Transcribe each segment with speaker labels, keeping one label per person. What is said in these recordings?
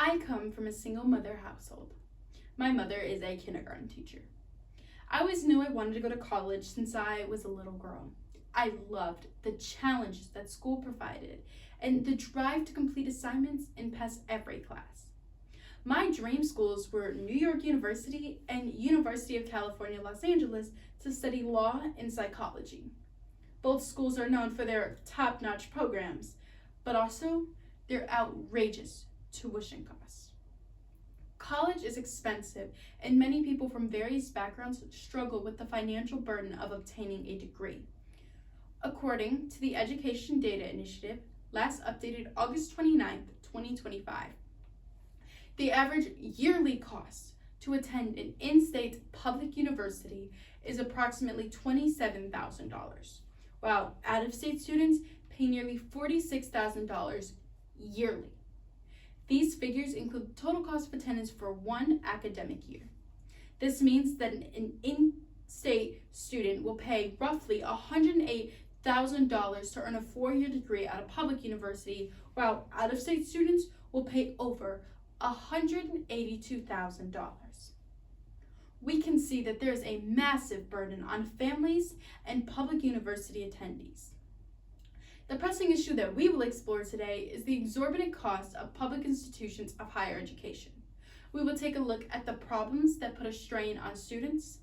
Speaker 1: I come from a single mother household. My mother is a kindergarten teacher. I always knew I wanted to go to college since I was a little girl. I loved the challenges that school provided and the drive to complete assignments and pass every class. My dream schools were New York University and University of California, Los Angeles to study law and psychology. Both schools are known for their top-notch programs, but also their outrageous tuition costs. College is expensive, and many people from various backgrounds struggle with the financial burden of obtaining a degree. According to the Education Data Initiative, last updated August 29th, 2025, the average yearly cost to attend an in-state public university is approximately $27,000, while out-of-state students pay nearly $46,000 yearly. These figures include total cost of attendance for one academic year. This means that an in-state student will pay roughly $108,000 to earn a 4-year degree at a public university, while out-of-state students will pay over $182,000. We can see that there is a massive burden on families and public university attendees. The pressing issue that we will explore today is the exorbitant cost of public institutions of higher education. We will take a look at the problems that put a strain on students,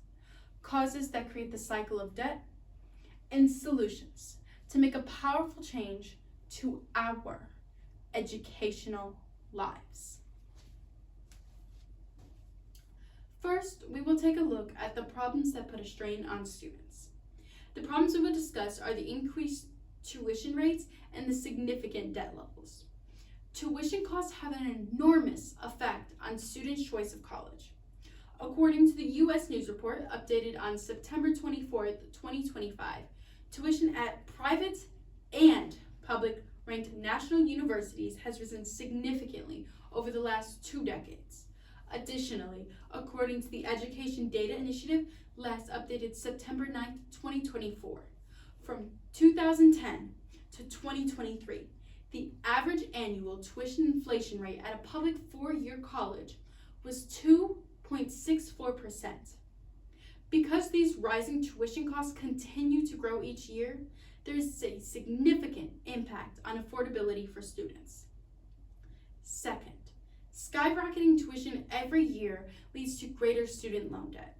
Speaker 1: causes that create the cycle of debt, and solutions to make a powerful change to our educational lives. First, we will take a look at the problems that put a strain on students. The problems we will discuss are the increased tuition rates and the significant debt levels. Tuition costs have an enormous effect on students' choice of college. According to the U.S. News Report, updated on September 24th, 2025, tuition at private and public ranked national universities has risen significantly over the last 2 decades. Additionally, according to the Education Data Initiative, last updated September 9th, 2024, from 2010 to 2023, the average annual tuition inflation rate at a public 4-year college was 2.64%. Because these rising tuition costs continue to grow each year, there is a significant impact on affordability for students. Second, skyrocketing tuition every year leads to greater student loan debt.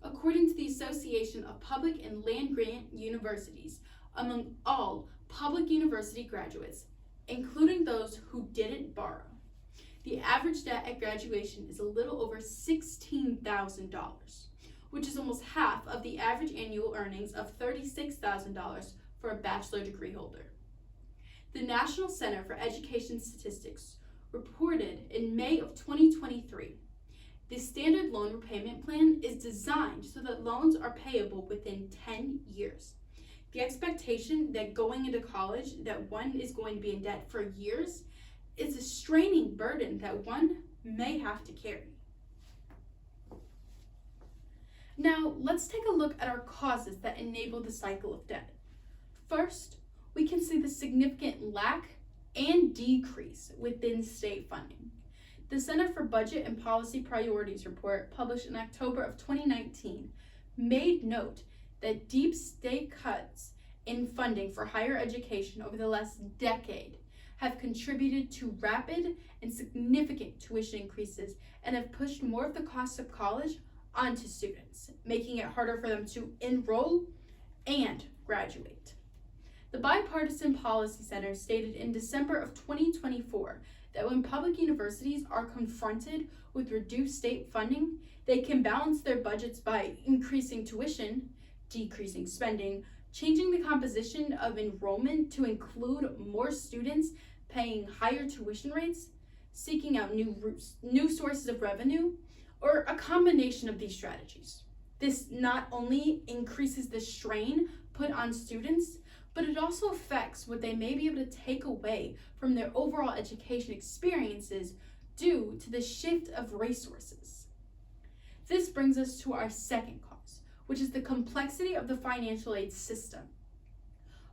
Speaker 1: According to the Association of Public and Land-Grant Universities, among all public university graduates, including those who didn't borrow, the average debt at graduation is a little over $16,000, which is almost half of the average annual earnings of $36,000 for a bachelor degree holder. The National Center for Education Statistics reported in May of 2023, the standard loan repayment plan is designed so that loans are payable within 10 years. The expectation that going into college that one is going to be in debt for years is a straining burden that one may have to carry. Now, let's take a look at our causes that enable the cycle of debt. First, we can see the significant lack and decrease within state funding. The Center for Budget and Policy Priorities report, published in October of 2019, made note that deep state cuts in funding for higher education over the last decade have contributed to rapid and significant tuition increases and have pushed more of the cost of college onto students, making it harder for them to enroll and graduate. The Bipartisan Policy Center stated in December of 2024 that when public universities are confronted with reduced state funding, they can balance their budgets by increasing tuition, decreasing spending, changing the composition of enrollment to include more students paying higher tuition rates, seeking out new sources of revenue, or a combination of these strategies. This not only increases the strain put on students, but it also affects what they may be able to take away from their overall education experiences due to the shift of resources. This brings us to our second cause, which is the complexity of the financial aid system.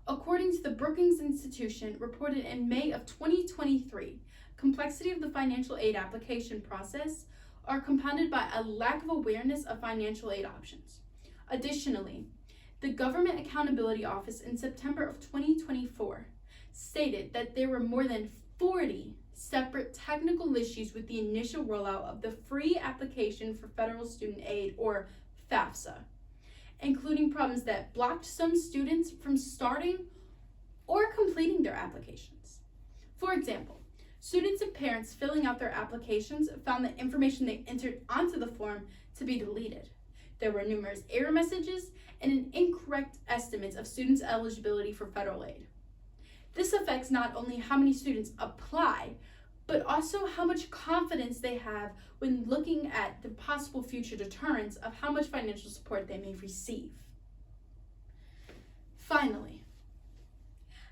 Speaker 1: According to the Brookings Institution, reported in May of 2023, complexity of the financial aid application process are compounded by a lack of awareness of financial aid options. Additionally, the Government Accountability Office in September of 2024 stated that there were more than 40 separate technical issues with the initial rollout of the free application for federal student aid, or FAFSA, including problems that blocked some students from starting or completing their applications. For example, students and parents filling out their applications found that information they entered onto the form to be deleted. There were numerous error messages and an incorrect estimates of students' eligibility for federal aid. This affects not only how many students apply, but also how much confidence they have when looking at the possible future deterrence of how much financial support they may receive. Finally,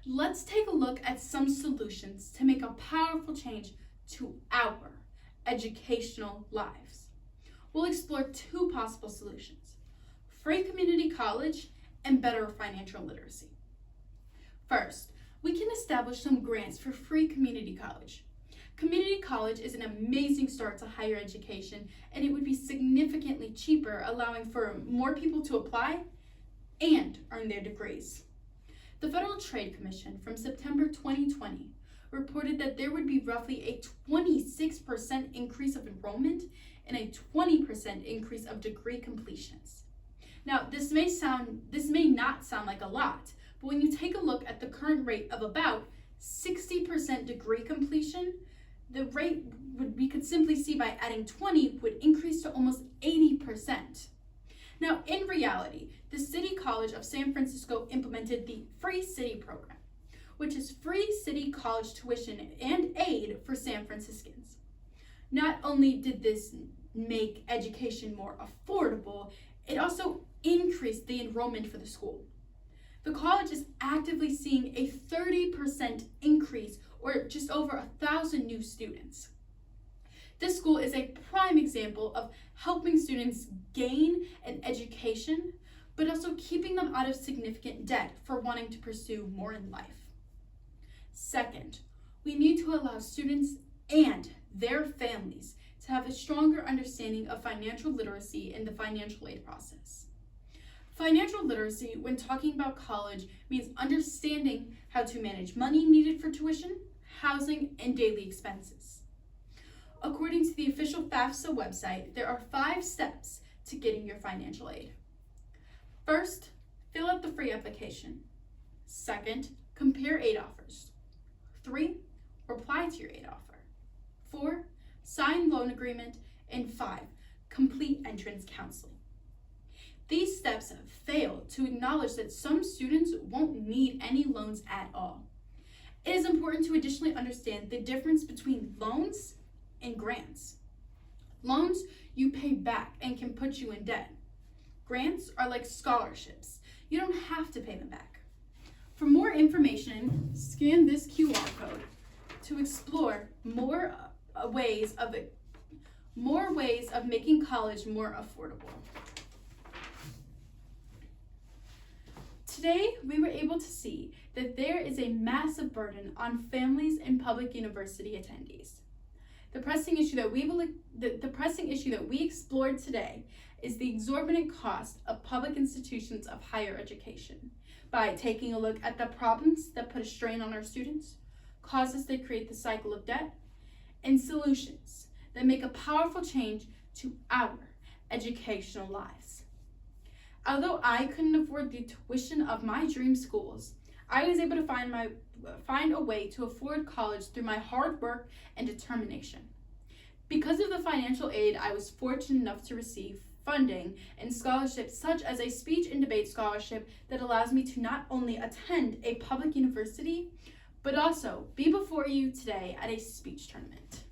Speaker 1: let's take a look at some solutions to make a powerful change to our educational lives. We'll explore two possible solutions: free community college and better financial literacy. First, we can establish some grants for free community college. Community college is an amazing start to higher education, and it would be significantly cheaper, allowing for more people to apply and earn their degrees. The Federal Trade Commission from September 2020 reported that there would be roughly a 26% increase of enrollment and a 20% increase of degree completions. Now, this may not sound like a lot, but when you take a look at the current rate of about 60% degree completion, the rate we could simply see by adding 20 would increase to almost 80%. Now, in reality, the City College of San Francisco implemented the Free City program, which is free city college tuition and aid for San Franciscans. Not only did this make education more affordable, it also increased the enrollment for the school. The college is actively seeing a 30% increase, or just over 1,000 new students. This school is a prime example of helping students gain an education, but also keeping them out of significant debt for wanting to pursue more in life. Second, we need to allow students and their families to have a stronger understanding of financial literacy in the financial aid process. Financial literacy, when talking about college, means understanding how to manage money needed for tuition, housing, and daily expenses. According to the official FAFSA website, there are 5 steps to getting your financial aid. First, fill out the free application. Second, compare aid offers. 3, reply to your aid offer. 4, sign loan agreement. And 5, complete entrance counseling. These steps fail to acknowledge that some students won't need any loans at all. It is important to additionally understand the difference between loans and grants. Loans you pay back and can put you in debt. Grants are like scholarships. You don't have to pay them back. For more information, scan this QR code to explore more ways of making college more affordable. Today, we were able to see that there is a massive burden on families and public university attendees. The pressing issue that we explored today is the exorbitant cost of public institutions of higher education. By taking a look at the problems that put a strain on our students, causes that create the cycle of debt, and solutions that make a powerful change to our educational lives. Although I couldn't afford the tuition of my dream schools, I was able to find a way to afford college through my hard work and determination. Because of the financial aid I was fortunate enough to receive, funding and scholarships such as a speech and debate scholarship that allows me to not only attend a public university, but also be before you today at a speech tournament.